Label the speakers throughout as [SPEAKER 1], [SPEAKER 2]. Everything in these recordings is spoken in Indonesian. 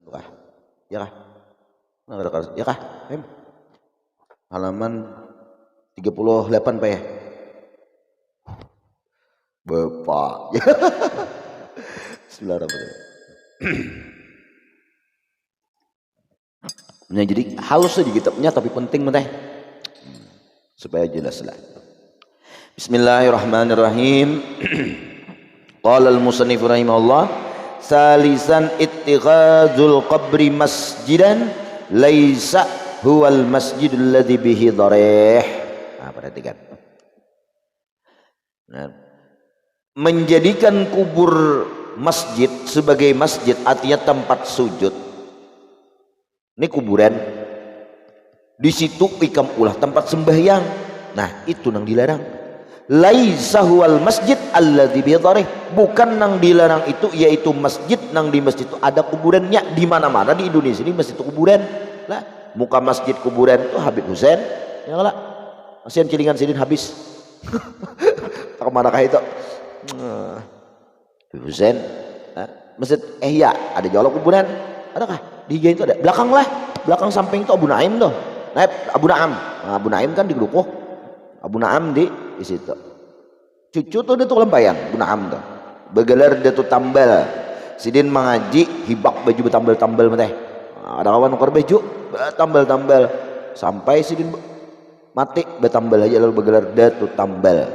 [SPEAKER 1] Wah, ya kah? Ya kah? Halaman 38 Pak ya? Bapak. Bismillahirrahmanirrahim. Nah, jadi halus di kitabnya tapi penting teh. Supaya jelas lah. Bismillahirrahmanirrahim. Qala al-musannif rahimahullah, salisan ittikhadzul qabri masjidan laisa huwal masjidul ladzi bihi dharih. Nah, perhatikan. Nah, menjadikan kubur masjid sebagai masjid artinya tempat sujud. Ini kuburan. Di situ ikam ulah tempat sembahyang. Nah, itu nang dilarang. Laisa huwal masjid alladzi bihi dharih. Bukan nang dilarang itu yaitu masjid nang di masjid itu ada kuburannya. Di mana-mana di Indonesia ini masjid itu kuburan. Lah, muka masjid kuburan itu Habib Husain. Ya lah. Masih cilingan sidin habis. Tak manakah itu? Habib Husain. Masjid Ihya ada jual kuburan. Adakah? Di itu ada. Belakang lah. Belakang samping itu Abu Naim tuh. Nah, Abu Naam. Nah, Abu Naim kan di Gelukuh. Abu Naam di situ. Cucu tuh dia tuh lempayang, Abu Naam tuh. Begelar dia tuh tambal. Sidin mengaji hibak baju bertambal-tambal teh. Ada kawan ukar baju bertambal-tambal sampai sidin mati bertambal aja lalu begelar dia tuh tambal.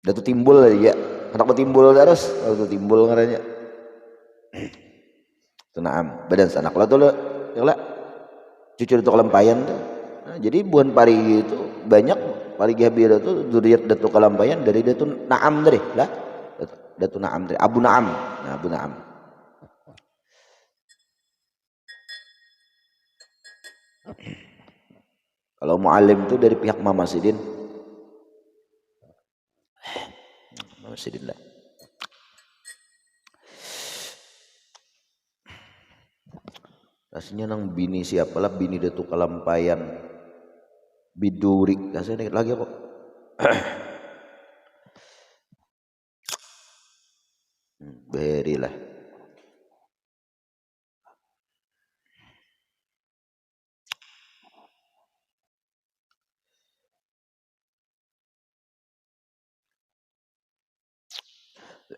[SPEAKER 1] Dia tuh timbul aja. Anak bertimbul terus, lalu tuh timbul ngaranya. Naam, badan sanak lah tuh lah. Cucu itu kelampayan tuh. Nah, jadi buan parigi itu banyak parigi habira itu zuriat datu kelampayan dari datu Naam tadi lah. Datu Naam tadi Abu Naam. Nah, Abu Naam. Kalau muallim itu dari pihak Mama Sidin. Mama Sidin lah. Rasanya nang bini siapalah bini datu kelampayan biduri rasanya lagi apa? Berilah.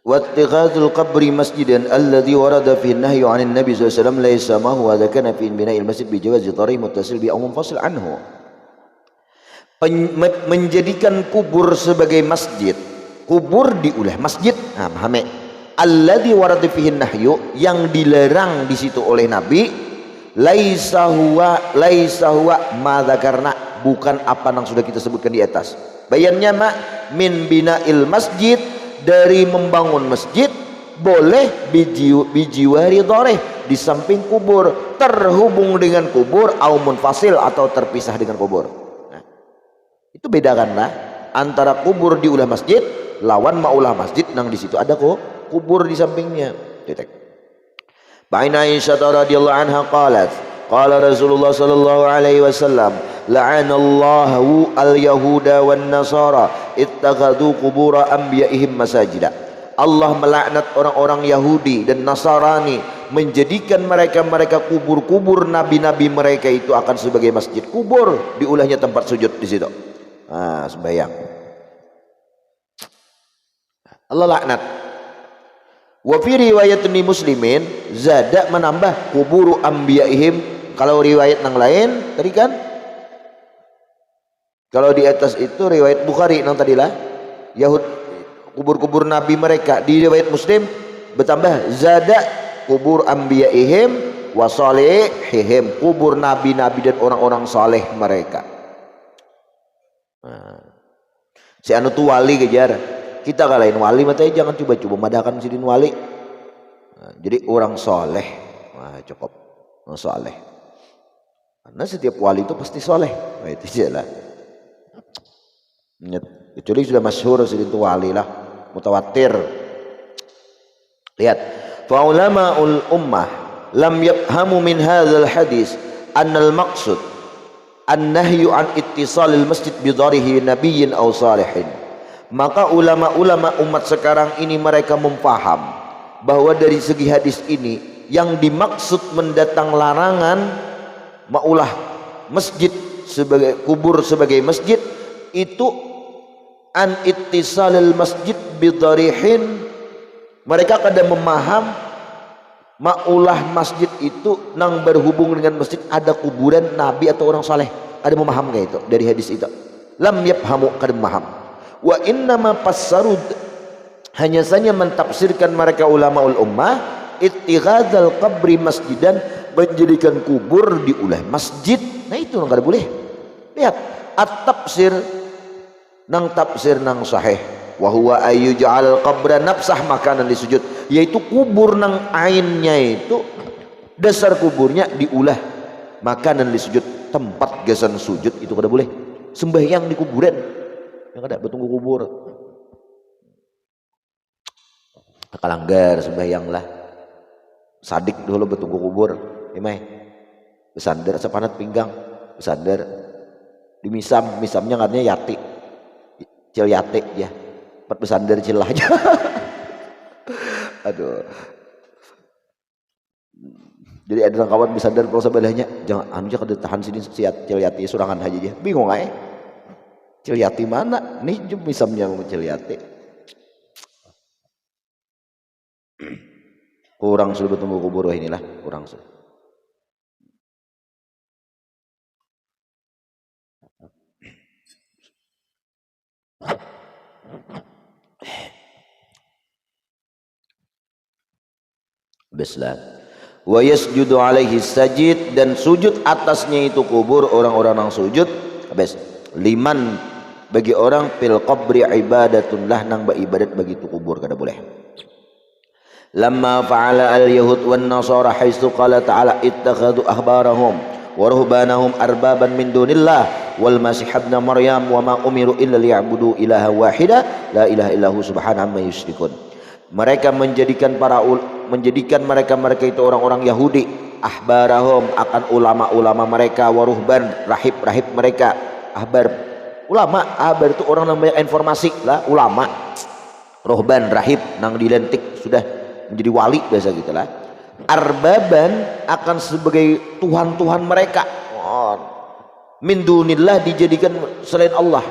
[SPEAKER 1] واتخاذ القبر مسجدا الذي ورد فيه النهي عن النبي صلى الله عليه وسلم ليس ما هو ذا كان في بناء المسجد بجواز طريق متصل به أو منفصل عنه. Menjadikan kubur sebagai masjid, kubur diulah masjid. Nah, paham? Alladzi warada fihi nahyu, yang dilarang di situ oleh Nabi, laisa huwa ma dzakarna, bukan apa yang sudah kita sebutkan di atas. Bayannya min bina'il masjid, dari membangun masjid, boleh bijiwari dharih, di samping kubur, terhubung dengan kubur, au munfasil atau terpisah dengan kubur. Nah, itu bedakanlah antara kubur di ulah masjid lawan maulah masjid nang di situ ada kok kubur di sampingnya. Titik. Baina Aisyah radhiyallahu anha qalat, qala Rasulullah sallallahu alaihi wasallam, la'anallahu al-yahuda wan nasara ittakhadhu qubura anbiya'ihim masajida. Allah melaknat orang-orang Yahudi dan Nasrani menjadikan mereka kubur-kubur nabi-nabi mereka itu akan sebagai masjid. Kubur diulahnya tempat sujud di situ. Ah, sembahyang. Allah laknat. Wa fi riwayatun muslimin zada menambah kuburu anbiya'ihim. Kalau riwayat yang lain tadi kan, kalau di atas itu riwayat Bukhari nang tadilah Yahud kubur-kubur nabi mereka, di riwayat Muslim bertambah zada kubur anbiya'ihim wa salihihim, kubur nabi-nabi dan orang-orang saleh mereka. Nah, si anu tu wali kejar kita kalahin wali matanya jangan coba-coba madakan sidin wali. Nah, jadi orang saleh. Wah, cukup orang saleh. Karena setiap wali itu pasti saleh. Nah, itu jelas. Kecuali sudah masyhur sidin tu wali lah, mutawatir. Lihat, fa ulama'ul ummah lam yafhamu min hadzal hadis annal maqsud an-nahyu an ittisalil masjid bi dharihi nabiyyin aw salihin. Maka ulama-ulama umat sekarang ini mereka memfaham bahwa dari segi hadis ini yang dimaksud mendatang larangan maulah masjid sebagai kubur sebagai masjid itu an ittisalil masjid bidarihin, mereka kada memaham maulah masjid itu nang berhubung dengan masjid ada kuburan nabi atau orang saleh, ada memaham kayak itu dari hadis itu. Lam yafhamu, kada memaham. Wa innama fassarud, hanya saja mentafsirkan mereka ulamaul ummah ittighadzal qabri masjidan, menjadikan kubur diulah masjid. Nah itu nang kada boleh. Lihat at-tafsir nang tafsir nang sahih wa huwa ayyuj'al qabra nafsah makanan disujud, yaitu kubur nang ainnya itu dasar kuburnya diulah makanan disujud, tempat gasan sujud itu kada boleh. Sembahyang di kuburan yang kada bertunggu kubur, kalanggar sembahyang lah sadik dulu bertunggu kubur imai besander sepanat pinggang besander di misamnya katanya yati cil yate ya empat besander cilah aja. Aduh, jadi ada kawan besander kalau sebelahnya jangan anu aja kada tahan sini siat cil yati surangan aja dia bingung aja cil yati mana nih misamnya cil yati. Kurang sudah bertemu kubur inilah kurang sudah. Bislah. Wa yasjudu alaihi sajid, dan sujud atasnya itu kubur orang-orang yang sujud. Habis. Liman, bagi orang fil qabri ibadatun lah nang beribadat bagi itu kubur kada boleh. Lamma fa'ala al-yahud wan nasara haitsu qala ta'ala ittakhadhu ahbarahum wa ruhbanahum arbaban min dunillah wal masih ibn maryam wa ma umiru illa liya'budu ilaha wahida la ilaha illahu subhanahu amma yusyrikun. Mereka menjadikan mereka itu orang-orang Yahudi ahbarahum akan ulama-ulama mereka, waruhban rahib-rahib mereka. Ahbar ulama, ahbar itu orang yang banyak informasi lah, ulama. Rohban rahib nang dilantik sudah menjadi wali biasa gitulah. Arbaban akan sebagai tuhan-tuhan mereka. Min dunillah dijadikan selain Allah.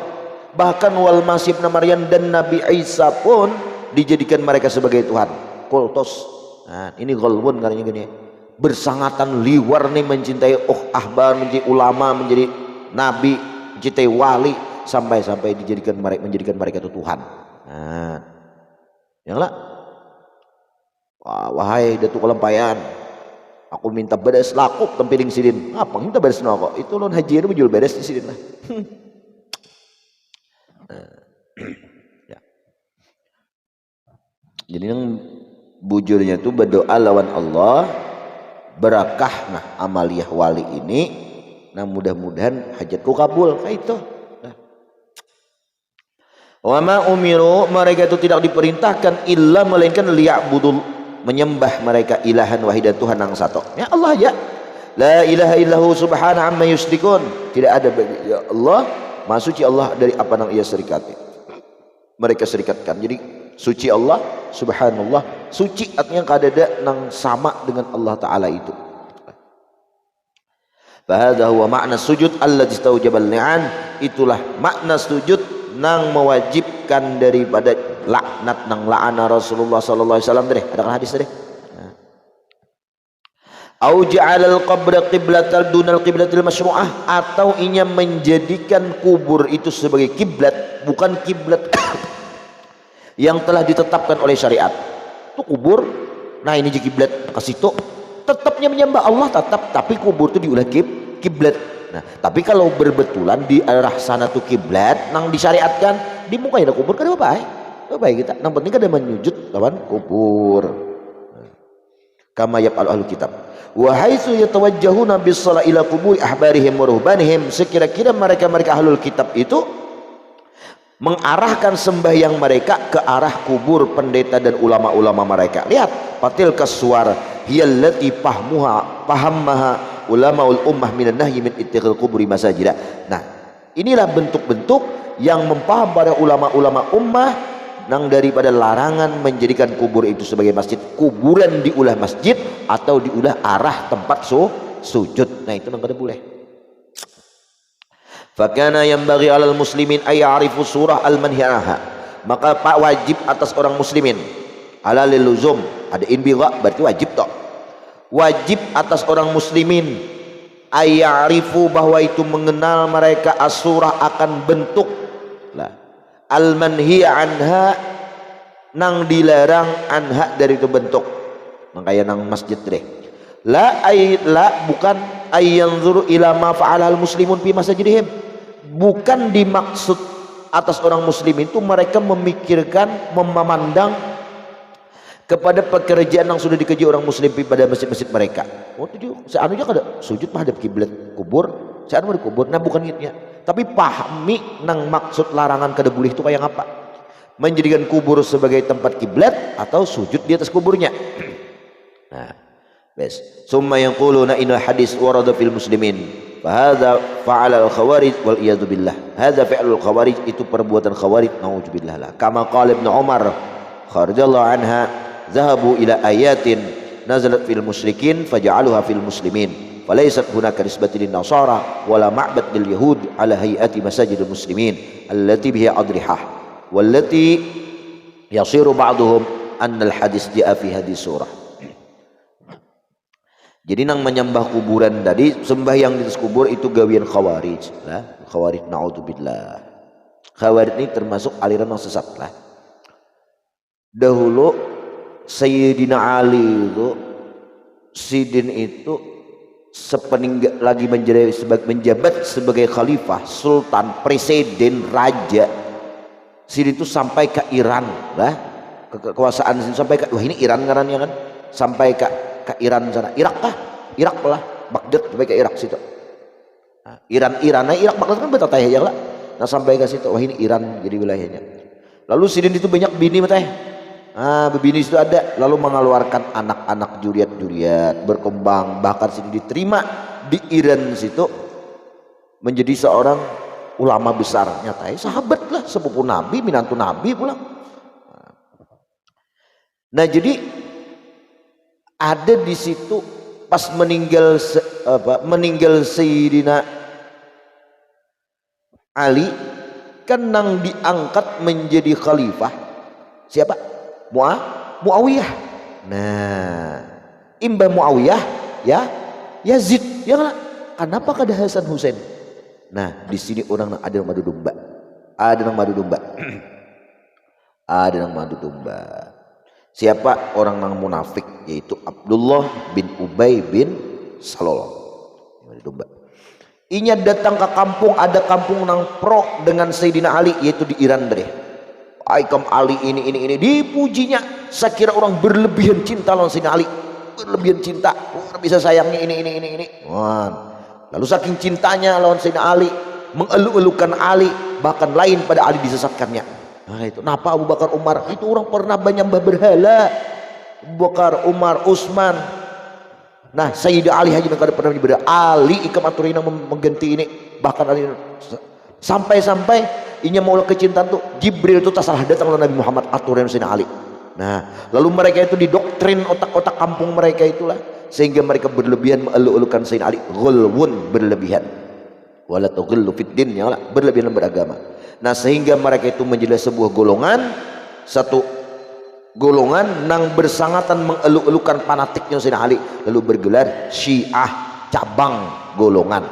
[SPEAKER 1] Bahkan wal masih ibn maryam dan Nabi Isa pun dijadikan mereka sebagai Tuhan. Kultus. Nah, ini golbun katanya gini. Bersangatan liwar nih mencintai ahbar, menjadi ulama, menjadi nabi, mencintai wali, sampai-sampai menjadikan mereka itu Tuhan. Nah, yang lah. Wahai Datuk Kelampayan, aku minta beres laku tempiling sidin. Apa minta beres noko? Itu lon haji itu jual beres di sidin lah. Ya. Jadi yang bujurnya itu berdoa lawan Allah, berakah nah amaliyah wali ini, nah mudah-mudahan hajatku kabul kayak itu. Nah. Wa ma umiru, mereka itu tidak diperintahkan illa melainkan liya'budul, menyembah mereka ilahan wahidan, Tuhan yang satu. Ya Allah ya. La ilaha illahu subhanahu amma yusyrikun. Tidak ada bagi ya Allah, maha suci Allah dari apa yang ia serikati. Mereka serikatkan. Jadi suci Allah, subhanallah, suci artinya kadada nang sama dengan Allah Ta'ala itu. Fahadha huwa makna sujud alladzi istaujabal li'an, itulah makna sujud nang mewajibkan daripada laknat nang la'ana Rasulullah sallallahu alaihi wasallam deh. Ada hadis deh. Au ja'alal qabra qiblatan dunal qiblatil masyru'ah, atau inya menjadikan kubur itu sebagai kiblat, bukan kiblat yang telah ditetapkan oleh syariat. Itu kubur, nah ini jadi kiblat ke situ, tetapnya menyembah Allah tetap, tapi kubur itu diulah kiblat. Nah, tapi kalau berbetulan di arah sana tuh kiblat nang disyariatkan, di muka ada kubur kan apa baik kita. Nang penting kada menyujud lawan kubur. Kama yaf'al ahlul kitab. Wa haitsu yatawajjahuna bis-shalah ila quburi ahbarihim wa ruhbanihim, sekira-kira mereka ahlul kitab itu mengarahkan sembahyang mereka ke arah kubur pendeta dan ulama-ulama mereka. Lihat, patil kaswar hiyallati fahammaha ulamaul ummah minan nahyi min ittikhadil quburi masajida. Nah, inilah bentuk-bentuk yang mempaham para ulama-ulama ummah nang daripada larangan menjadikan kubur itu sebagai masjid, kuburan diulah masjid atau diulah arah tempat sujud. Nah itu nang kada boleh. Fakana yanbaghi 'alal muslimin ay ya'rifu surah al-manhi'aha. Maka pak wajib atas orang muslimin ala liluzum, ada inbigha berarti wajib toh. Wajib atas orang muslimin ay ya'rifu, bahwa itu mengenal mereka as-surah akan bentuk lah al-manhi'a anha, nang dilarang anha dari itu bentuk. Makanya nang masjid deh. La bukan ayyanzuru ila ma fa'alal muslimun fi masajidihim. Bukan dimaksud atas orang muslim itu mereka memikirkan, memandang kepada pekerjaan yang sudah dikerjakan orang muslim pada masjid-masjid mereka. Oh itu seanunya kada sujud menghadap kiblat kubur, seanu di kubur. Nah bukan itu ya. Tapi pahami nang maksud larangan kada boleh itu kayak apa? Menjadikan kubur sebagai tempat kiblat atau sujud di atas kuburnya. Nah, bes. Summa yaquluna inna hadis warada fil muslimin. Fahadha fa'ala al-khawarij wal iyadu billah. Hadha fi'lul khawarij, itu perbuatan khawarij, naudzubillah lah. Kama qala Ibnu Umar radhiyallahu anha, zahabu ila ayatin nazalat fil musyrikin faja'aluha fil muslimin. Falaysat hunaka nisbatun lin nasara wala ma'bad lil yahud ala hayati masajidil muslimin allati biha adrihah wallati yasiru ba'duhum anna al-hadis ja'a fi hadis surah. Jadi nang menyembah kuburan tadi, sembahyang di atas kubur itu gawian khawarij lah. Khawarij naudzubillah. Khawarij ini termasuk aliran yang sesat lah. Dahulu Sayyidina Ali itu, Sidin itu sepeninggal lagi menjabat sebagai khalifah, sultan, presiden, raja. Sidin itu sampai ke Iran lah. Kekuasaan Sidin sampai ke, wah ini Iran ngarannya kan, sampai ke Iran sana, Irak kah? Irak lah, Baghdad sampai ke Irak situ. Nah, Iran, Irak Baghdad kan betatah ya lah. Nah sampai ke situ, wah ini Iran jadi wilayahnya. Lalu Sidin itu banyak bini matah. Bini itu ada, lalu mengeluarkan anak-anak juriat berkembang, bahkan Sidin diterima di Iran situ menjadi seorang ulama besar. Nyatanya sahabat lah, sepupu Nabi, minantu Nabi pulang. Nah jadi ada di situ pas meninggal Sayyidina Ali kan nang diangkat menjadi khalifah siapa? Muawiyah. Nah imbah Muawiyah ya Yazid ya kan? Kenapa kada Hasan Husain? Nah di sini orang ada yang madu domba, ada yang madu domba. Ada yang madu domba. Siapa orang yang munafik, yaitu Abdullah bin Ubay bin Salul. Inya datang ke kampung, ada kampung nang pro dengan Sayyidina Ali, yaitu di Iran deh. Aikam Ali ini dipujinya. Saya kira orang berlebihan cinta lawan Sayyidina Ali, berlebihan cinta, bisa sayangnya ini. Lalu saking cintanya lawan Sayyidina Ali, mengeluh-elukan Ali, bahkan lain pada Ali disesatkannya. Nah itu, kenapa Abu Bakar Umar itu orang pernah menyembah berhala. Abu Bakar Umar Utsman. Nah Sayyidina Ali haji kada pernah menyembah Ali ikam aturina mengganti ini. Bahkan Ali sampai inya mau kecintaan tuh Jibril itu tak salah datang oleh Nabi Muhammad aturan Sayyidina Ali. Nah lalu mereka itu didoktrin otak-otak kampung mereka itulah, sehingga mereka berlebihan mengeluh-elukan Sayyidina Ali, ghulwun, berlebihan. Wala tughillu fid din, ya berlebihan beragama. Nah sehingga mereka itu menjadi sebuah golongan, satu golongan nang bersangatan mengeluh-elukan fanatiknya Sayyidina Ali, lalu bergelar Syiah, cabang golongan.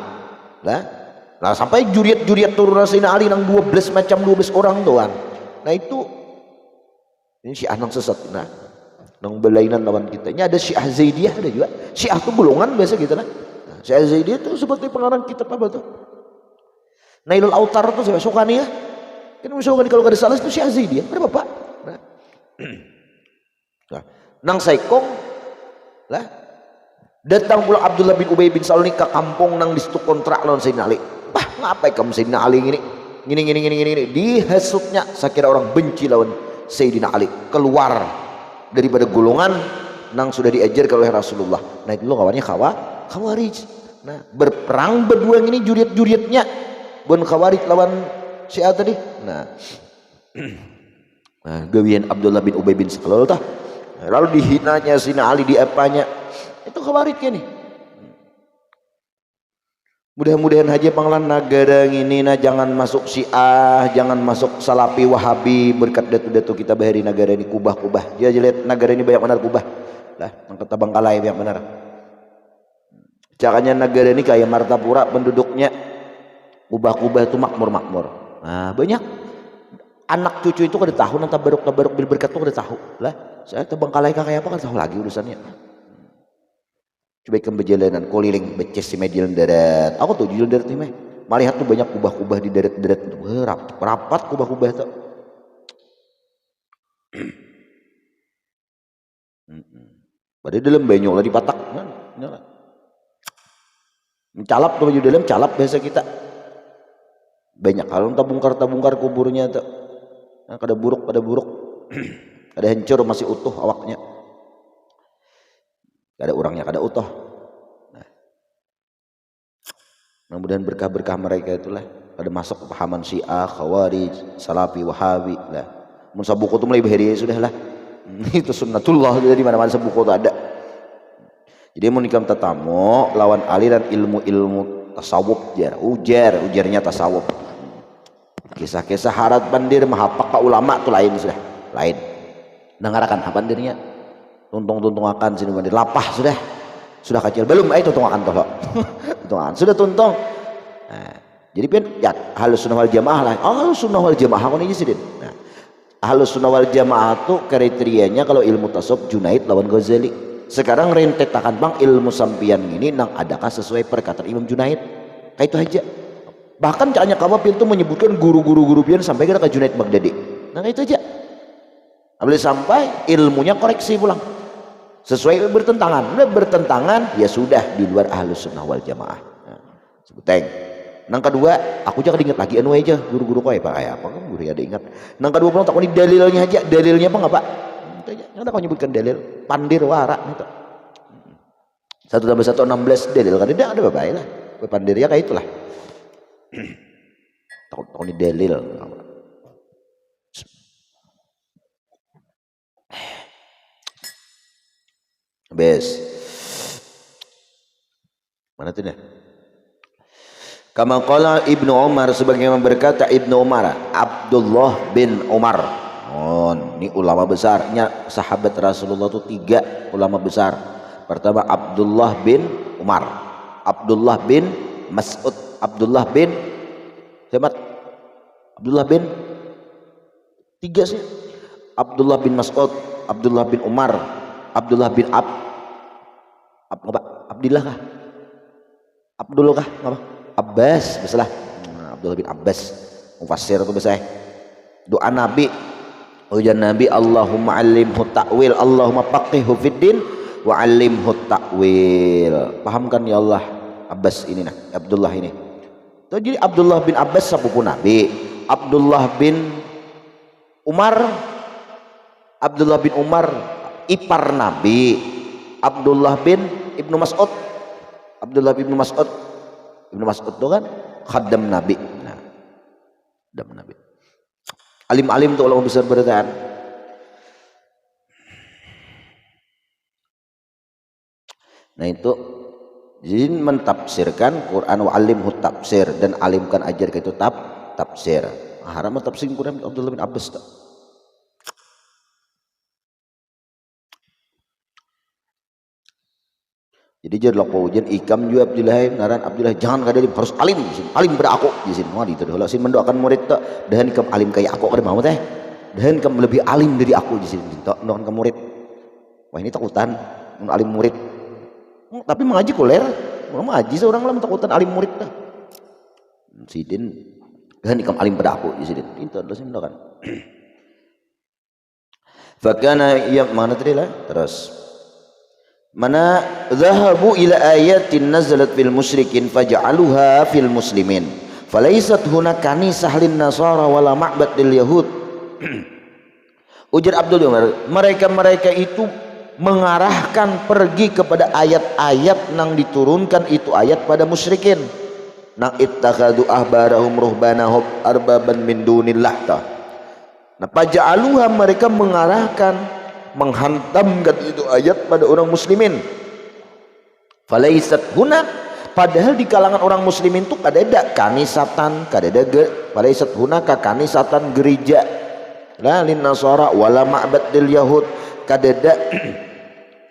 [SPEAKER 1] Nah sampai juriat turunan Sayyidina Ali nang 12 orang doang. Nah itu ini Syiah nang sesat. Nah nang belainan lawan kita. Ini ada Syiah Zaidiyah ada juga. Syiah itu golongan biasa gitu lah. Nah, Syiah Zaidiyah itu seperti pengarang kitab apa tuh? Nailul Autar itu saya suka nih ya. Kan misalkan kalau ada salah itu Syiah Zaidiyah. Ada bapak. Nah, nang saikong lah datang pula Abdullah bin Ubay bin Salul ke kampung nang di situ kontrak lawan Sayyidina Ali. Ngapain kamu Sayyidina Ali gini dihasutnya. Saya kira orang benci lawan Sayyidina Ali, keluar daripada golongan nang sudah diajarkan oleh Rasulullah. Nah itu kawannya Khawarij. Nah berperang berdua ini juriat-juriatnya Bun Khawarij lawan Syiah tadi. Nah Nah, gawian Abdullah bin Ubay bin Salul tah. Lalu dihinanya Sina Ali di apanya. Itu Khawarij nih. Mudah-mudahan aja panglan negara ini nah jangan masuk Syiah, jangan masuk Salafi Wahabi berkat datu-datu kita bahari negara ini kubah-kubah. Dia lihat negara ini banyak benar kubah. Lah, angkat Bangkalai banyak benar. Caranya negara ini kayak Martapura penduduknya kubah-kubah itu makmur-makmur. Nah, banyak anak cucu itu kada tahu nang tabaruk bil berkat tuh kada tahu. Lah, saya Bangkalai kayak apa kan tahu lagi urusannya. Coba kembejalanan keliling beces si median darat. Aku tuh di darat nih meh. Melihat tuh banyak kubah-kubah di darat-darat itu. Rapat kubah-kubah itu. Padahal dalam banyak lah di patak. Mencalap tuh baju dalam calap bahasa kita. Banyak kalau tabungkar kuburnya tuh. Nah, kada buruk. Kada hancur masih utuh awaknya. Kada orangnya kada utuh. Nah, mudah-mudahan berkah-berkah mereka itulah kada masuk ke pahaman Syiah, Khawarij, Salafi, Wahabi lah. Mun sabuku tu mulai bahari sudah lah. Itu sunnatullah dari mana-mana sabuku tu ada. Jadi mun ikam tatamu lawan aliran ilmu tasawuf ujarnya tasawuf. Kisah-kisah harat bandir mahapak ka ulama tu lain sudah. Lain. Dengarakan apa bandirnya? Tuntung akan sini bandir lapah sudah kecil belum tuntung akan toh tuntung sudah tuntung. Nah, jadi pian ya Ahlus Sunnah wal Jamaah lah. Ahlus Sunnah wal Jamaah kon iki sidin. Nah, Ahlus Sunnah wal Jamaah tuh kriterianya kalau ilmu tasawuf Junaid lawan Ghazali. Sekarang rentetakan bang ilmu sampian ini nang adakah sesuai perkataan Imam Junaid? Kayak itu aja. Bahkan caranya Kawapil tuh menyebutkan guru-guru pian sampai ke Junaid Baghdadi. Nah itu aja. Apabila sampai ilmunya koreksi pulang. Sesuai bertentangan, udah bertentangan ya sudah di luar Ahlus Sunnah wal Jamaah. Nah, sebuteng. Nang kedua, aku jangan ingat lagi anu aja guru-guru kau apa kayak apa kan guru ada ingat. Nang kedua pun tak kau dalilnya aja, dalilnya apa nggak pak? Itu aja, nggak kau nyebutkan dalil, pandir wara gitu. 1+1=16 dalil kan tidak ada apa lah. Pandir ya kayak itulah. Takut ini dalil. Bes. Mana tuh nih? Kama qala Ibnu Umar sebagaimana berkata Ibnu Umar, Abdullah bin Umar. Oh, ini ulama besarnya sahabat Rasulullah itu 3 ulama besar. Pertama Abdullah bin Umar, Abdullah bin Mas'ud, Abdullah bin siapa? Abdullah bin 3 sih. Abdullah bin Mas'ud, Abdullah bin Umar, Abdullah bin Abdillah kah? Abdullah kah? Apa? Abbas, biasalah. Abdullah bin Abbas, mufassir itu biasa. Doa Nabi, ujian Nabi, Allahumma alimhu ta'wil, Allahumma faqihhu fiddin wa alimhu ta'wil. Pahamkan ya Allah Abbas ini nah, Abdullah ini. Jadi Abdullah bin Abbas sepupu Nabi, Abdullah bin Umar, Abdullah bin Umar ipar Nabi, Abdullah bin Ibnu Mas'ud, Abdullah bin Ibnu Mas'ud itu kan khaddam Nabi. Nah, khaddam Nabi. Alim-alim tuh ulama besar beritaan. Nah itu jadi mentafsirkan Quran wa alimhu tafsir dan alimkan ajar ke itu tafsir. Haram tafsir Quran Abdullah bin Abbas tak. Jadi jadi laku ujian ikam juga Abdullah jangan kada harus alim di sini, alim beraku di sini. Mau itu kalau sih mendoakan murid tak, dan ikam alim kayak aku kada mau teh, dan ikam lebih alim dari aku di sini. Tak mendoakan ke murid. Wah ini takutan, alim murid. Tapi mengaji kuler, mau mengaji seorang lah takutan alim murid dah. Sidin, dan ikam alim beraku di sini. Itu adalah sih mendoakan. Fakana yang mana tadi lah terus. Mana zahabu ila ayatin nazalat fil musyrikin faj'aluha fil muslimin falaisat hunaka kanisah lin nasara wala ma'bad lil yahud. Ujar Abdul Umar, mereka itu mengarahkan pergi kepada ayat-ayat yang diturunkan itu ayat pada musyrikin nang ittakhadu ahbarahum ruhbanahum arbaban min dunillah ta. Nah, faja'aluha, mereka mengarahkan, menghantamkan itu ayat pada orang muslimin. Falaisat huna, padahal di kalangan orang muslimin itu kadada kanisatan, kadada falaisat huna ka kanisatan gereja la lin nasara wala ma'badil yahud, kadada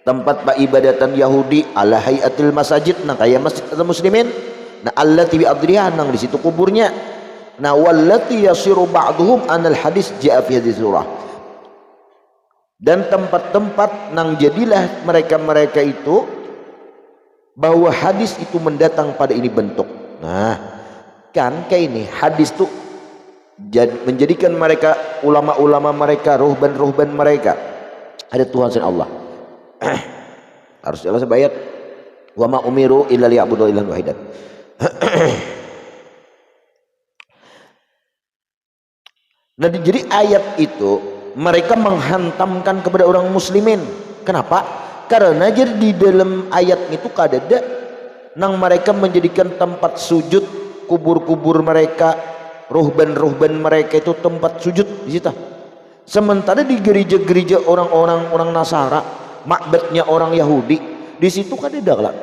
[SPEAKER 1] tempat ibadatan Yahudi ala hayatil masajid, nah kayak masjid muslimin, nah allati bi adriha, nang di situ kuburnya, nah wallati yasiru ba'dhum anal hadis ja'a fi hadhihi surah, dan tempat-tempat nang jadilah mereka-mereka itu bahwa hadis itu mendatang pada ini bentuk. Nah kan kayak ini hadis tuh menjadikan mereka, ulama-ulama mereka, ruhban-ruhban mereka, ada Tuhan selain Allah. Harus jelas ayat wa ma umiru illa liya'budu ilahan wahidan. Nah, jadi ayat itu mereka menghantamkan kepada orang muslimin. Kenapa? Karena jadi di dalam ayat itu kadada nang mereka menjadikan tempat sujud kubur-kubur mereka, ruhban-ruhban mereka itu tempat sujud di situ. Sementara di gereja-gereja orang Nasara, makbetnya orang Yahudi, di situ kan ada lah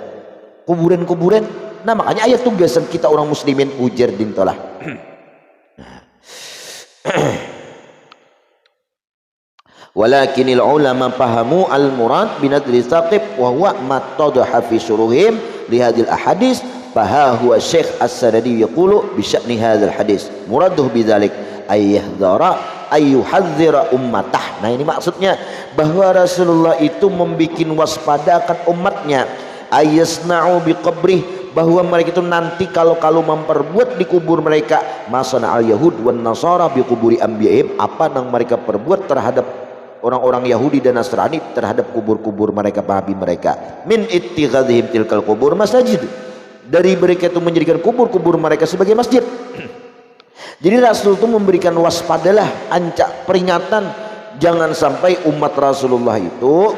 [SPEAKER 1] kuburan-kuburan. Nah makanya ayat tugasan kita orang muslimin ujar dintolah. Walakinil ulama fahamu al murad binadri saqib wa huwa ma tadaha fi syuruhim li hadhil ahadits, fa huwa Syekh As-Sadadi yaqulu bi sya'ni hadzal hadis muraduhu bidzalik ayyahdhara ayyuhadzira ummatah. Nah ini maksudnya bahwa Rasulullah itu membikin waspada akan umatnya, ayasna'u biqabrih, bahwa mereka itu nanti kalau memperbuat di kubur mereka masana al yahud wan nasara biquburi anbiya'ihim, apa yang mereka perbuat terhadap orang-orang Yahudi dan Nasrani terhadap kubur-kubur mereka, nabi mereka, min ittikhadhihim tilkal kubur masajid, dari mereka itu menjadikan kubur-kubur mereka sebagai masjid. Jadi Rasul itu memberikan waspadalah, ancak peringatan, jangan sampai umat Rasulullah itu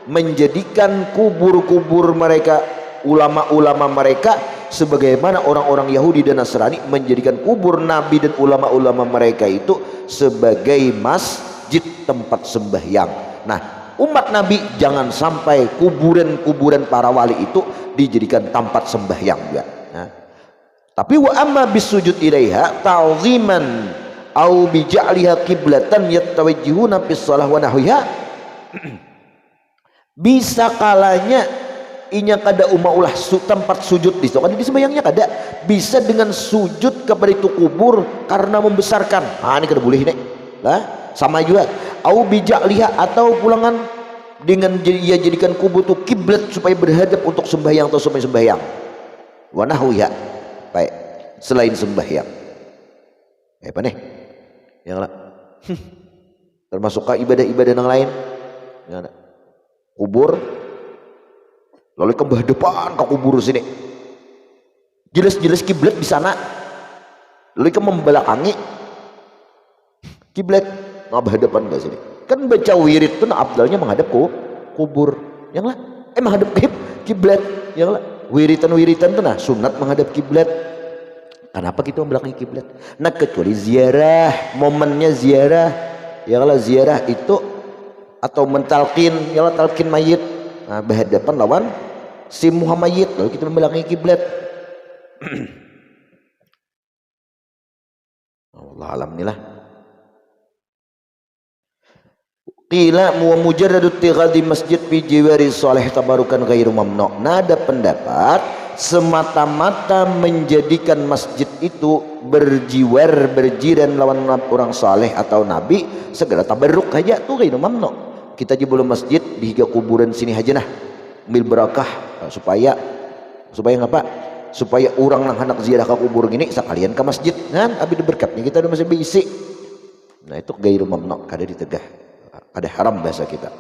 [SPEAKER 1] menjadikan kubur-kubur mereka, ulama-ulama mereka, sebagaimana orang-orang Yahudi dan Nasrani menjadikan kubur nabi dan ulama-ulama mereka itu sebagai masjid, tempat sembahyang. Nah umat nabi jangan sampai kuburan-kuburan para wali itu dijadikan tempat sembahyang juga. Nah, tapi wa amma bisujud ilaiha ta'ziman au bija'liha qiblatan yattawajjihuna bis shalah wa nahwiha, bisa kalanya inya kada umaulah tempat sujud di situ kan di sembahyangnya kada, bisa dengan sujud kepada itu kubur karena membesarkan. Ah ini kada boleh nih lah, sama juga au bija'liha, atau pulangan dengan ia jadikan kubur itu kiblat supaya berhadap untuk sembahyang atau sembahyang, wa nahwiha, baik selain sembahyang. Apa nih yang termasuk ibadah-ibadah yang lain yang kubur lalu ke depan ke kubur sini, jelas-jelas kiblat di sana, lalu ke membelakangi kiblat menghadapan ke sini. Kan baca wirid itu abdalnya menghadap ke kubur, yang lah menghadap ke kiblat, yang lah wiritan-wiritan itu nah sunat menghadap kiblat. Kenapa kita membelakangi kiblat? Nah kecuali ziarah, momennya ziarah, yang lah ziarah itu atau mentalkin, yang lah talkin mayit, nah berhadapan lawan si Muhammad, lalu kita membelakangi kiblat. Allah alhamdulillah. Qila mujarradut tighadi masjid fi jiwari salih tabarukan ghairu mamnu. Nah ada pendapat semata-mata menjadikan masjid itu berjiran lawan orang saleh atau nabi segala tabarruk aja tuh ghairu mamnu. Kita aja belum masjid di higa kuburan sini aja nah ambil berakah supaya ngapa? Supaya orang nang hendak ziarah ke kubur gini sekalian ke masjid kan abi berkatnya kita udah masih bisi. Nah itu ghairu mamnu, kada ditegah, ada haram bahasa kita.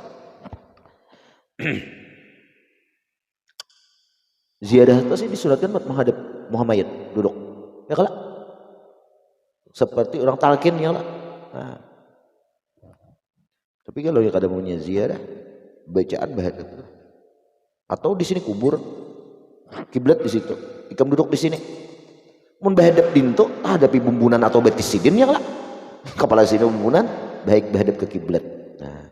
[SPEAKER 1] Ziarah itu sih disuratkan buat menghadap Muhammad duduk ya kalau seperti orang talqin ya lah. Nah. Tapi kalau yang kada punya ziarah bacaan bahasa atau di sini kubur kiblat di situ ikam duduk di sini mun bahadap dinto hadapi bumbunan atau betisidin ya lah kepala sini bumbunan baik menghadap ke kiblat. Nah,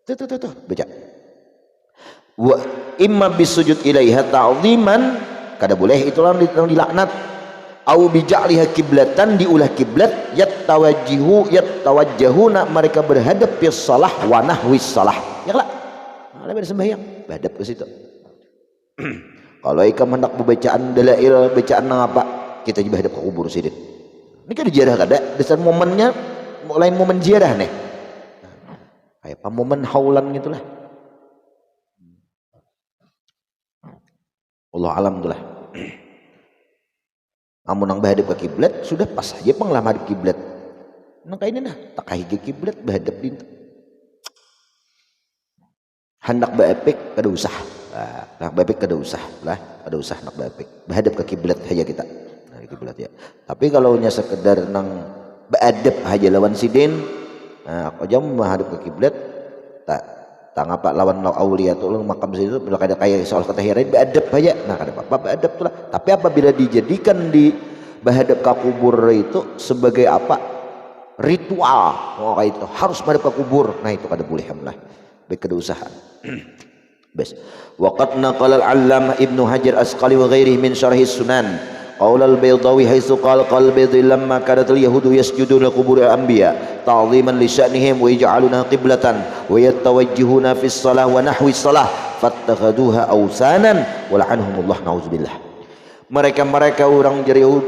[SPEAKER 1] tuh baca. Wa imma bisujud ilaiha ta'ziman, kada boleh itulah yang dilaknat. Au bija'liha kiblatan, diulah kiblat, yatawajjahuna, mereka berhadap fi shalah wa nahwi shalah. Ya lah. Nah, bersembahyang berhadap ke situ. Kalau ikam hendak bacaan dalail, bacaan apa, kita juga hadap ke kubur sidin. Ini kan dijarah kada, dasar momennya lain momen ziarah nih. Kayak apa momen haulan gitulah. Allah alam itulah. Amun nang berhadap ke kiblat sudah pas saja penglah hadap kiblat. Nang kayak ini nah, tak kahige kiblat berhadap di. Hendak beepek kada usah. Nak beepek kada usah lah, kada usah nak beepek. Berhadap ke kiblat aja kita. Nah, kiblat ya. Tapi kalau nya sekedar nang beadab aja lawan sidin, nah aku jam menghadap ke kiblat tak ngapa lawan aulia tuh makam situ bila kada kayak soal ketahiran beadab aja. Nah kada apa beadab tuh lah. Tapi apabila dijadikan di berhadap ke kubur itu sebagai apa ritual, oh kayak itu harus menghadap ke kubur, nah itu kada boleh lah. Baik kada usaha. Bes. Waqad naqala al-allamah Ibnu Hajar Asqali wa ghairihi min syarhi sunan qaul al-Baydawi haitsu qala al-Baydawi lamma kanat al-yahudu yasjuduna qubur al-anbiya ta'ziman li sya'nihim wa yaj'aluna qiblatan wa yatawajjihuna fi shalah wa nahwi shalah fattakhaduha awsanan wa la'anhumullah na'udzubillah. Mereka orang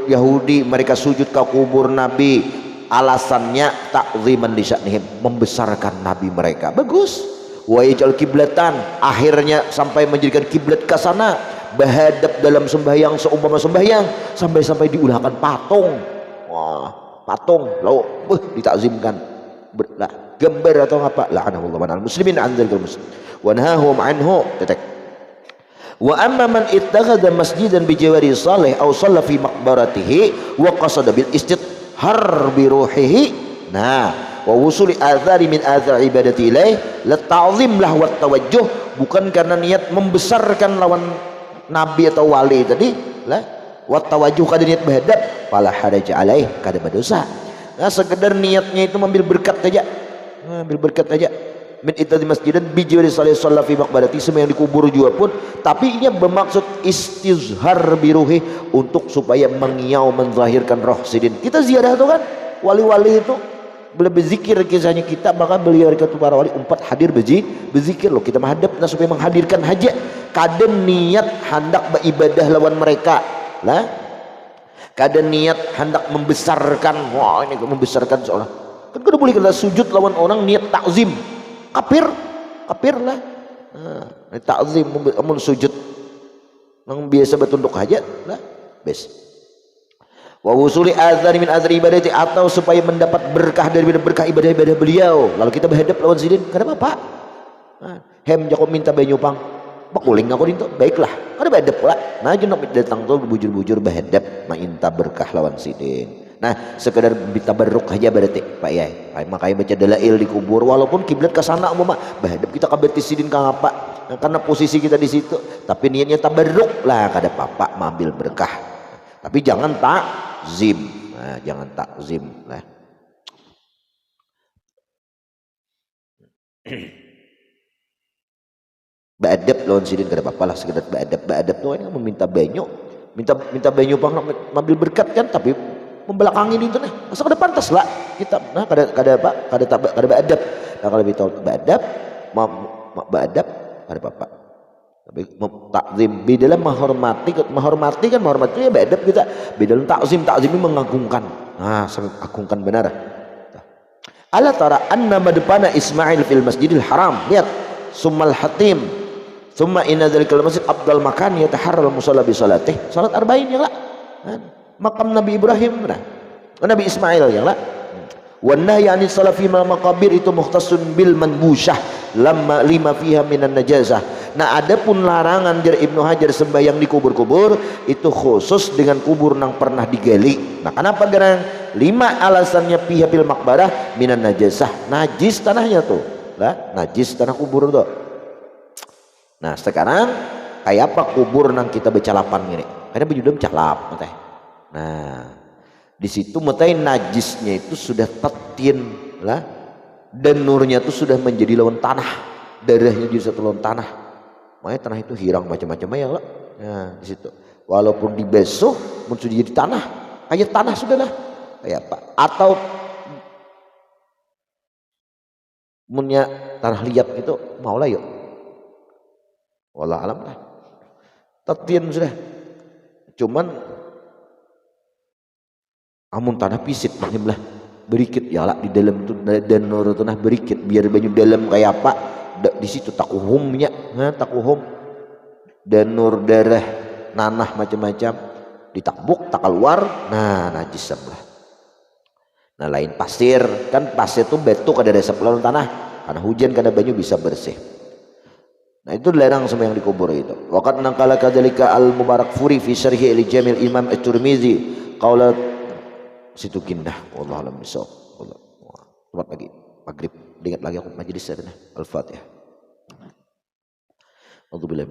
[SPEAKER 1] Yahudi mereka sujud ke kubur Nabi, alasannya ta'ziman li sya'nihim, membesarkan Nabi mereka. Bagus. Wa yaj'al kiblatan, akhirnya sampai menjadikan kiblat ke sana, berhadap dalam sembahyang seumpama sembahyang, sampai diulahkan patung. Wah, patung lalu ditakzimkan lah, gambar atau apa, la'anahullah wa muslimin an dzalika muslim wa nahahum anhu tetek. Wa amma man ittakhadha masjidan bi jawari salih aw shalla fi maqbaratihi wa qasada bil istithhar bi ruhihi, nah wa wusuli athari min athar ibadati ilaih la ta'zim lah wa tawajjuh, bukan karena niat membesarkan lawan nabi atau wali tadi lah, wa tawajjuh kada niat berhadap fala haraja alaih, kada berdosa. Nah sekedar niatnya itu mengambil berkat saja, ambil berkat saja. Min ittadi masjidan bi jiwari sallallahu fi maqbarati, semua yang dikubur juga pun, tapi ia bermaksud istizhar biruhi, untuk supaya mengiau menzahirkan roh sidin. Kita ziarah itu kan wali-wali itu bila berzikir kisahnya kita, maka beliau kata para wali umpat hadir berzikir loh, kita menghadap nah supaya menghadirkan hajat, kadang niat hendak beribadah lawan mereka lah, kadang niat hendak membesarkan, wah ini membesarkan seolah kan kada boleh kita sujud lawan orang niat takzim, kafir lah. Nah, takzim amun sujud nang biasa bertunduk hajat lah bes. Wa wusuli azan min azri ibadati, atau supaya mendapat berkah dari berkah ibadah-ibadah beliau, lalu kita berhadap lawan sidin, kada apa-apa. Hem jakob minta banyu pang bakuling aku dinto, baiklah kada berhadap pula. Nah jenok datang tuh bujur-bujur berhadap minta berkah lawan sidin. Nah sekedar minta beruk aja berarti Pak Yai, makanya baca dalail di kubur walaupun kiblat ke sana umpama berhadap kita kabeti sidin kang apa, nah, karena posisi kita di situ, tapi niatnya tabarruk lah kada apa-apa, mengambil berkah. Tapi jangan takzim, nah, jangan takzim lah. Beadab lawan sidin kada apa-apa lah, sekedar beadab tuh ini meminta banyu, minta banyu pang ambil berkat kan, tapi membelakangi itu nih, masa kada pantas lah kita, nah kada beadab. Nah kalau kita beadab, beadab kada apa-apa. Tapi takzim beda dalam menghormati kan, menghormati ya beadab kita. Beda dalam takzim ini mengagungkan, nah sangat agungkan benar. Ala tara anna madpana Ismail fil Masjidil Haram, lihat summal hatim summa inna dzalikal masjid afdal makan yataharral musalla bi salatih, salat arba'in ya lah. Makam Nabi Ibrahim, nah Nabi Ismail ya lah. Wan nahyi anis salafi mal maqabir itu mukhtasun bil manbusyah lima fiha minan najazah. Nah adapun larangan dari Ibnu Hajar sembahyang di kubur-kubur itu khusus dengan kubur yang pernah digali. Nah kenapa garang 5 alasannya fiha bil maqbarah minan najazah, najis tanahnya tuh lah, najis tanah kubur tuh. Nah sekarang kayak apa kubur nang kita becalapan gini, karena bejudem calap teh. Nah di situ mutai najisnya itu sudah tetin lah, dan nurnya itu sudah menjadi lawan tanah, darahnya jadi satu lawan tanah. Makanya tanah itu hirang macam-macam ya lah. Nah di situ walaupun dibasuh sudah jadi tanah, kayak tanah sudahlah kayak apa, atau punya tanah liat gitu mau lah yuk, wallah alam lah tetian sudah. Cuman amun tanah pisit lah berikit ya lah di dalam itu dan nur tanah berikit biar banyu dalam kayak apa di situ takuhumnya, takuhum dan nur darah nanah macam-macam ditakbuk tak keluar, nah najis lah. Nah lain pasir, kan pasir itu batu kada resep lawan tanah, karena hujan kada banyu bisa bersih. Nah itu dilarang semua yang dikubur itu. Waqad naqala kadzalika al-Mubarakfuri fi syarhi li Jamil Imam At-Tirmizi qaula situ kindah wallahu alam bisawab. Cepat lagi maghrib, ingat lagi aku majelis sana. Al-Fatihah. Alhamdulillah.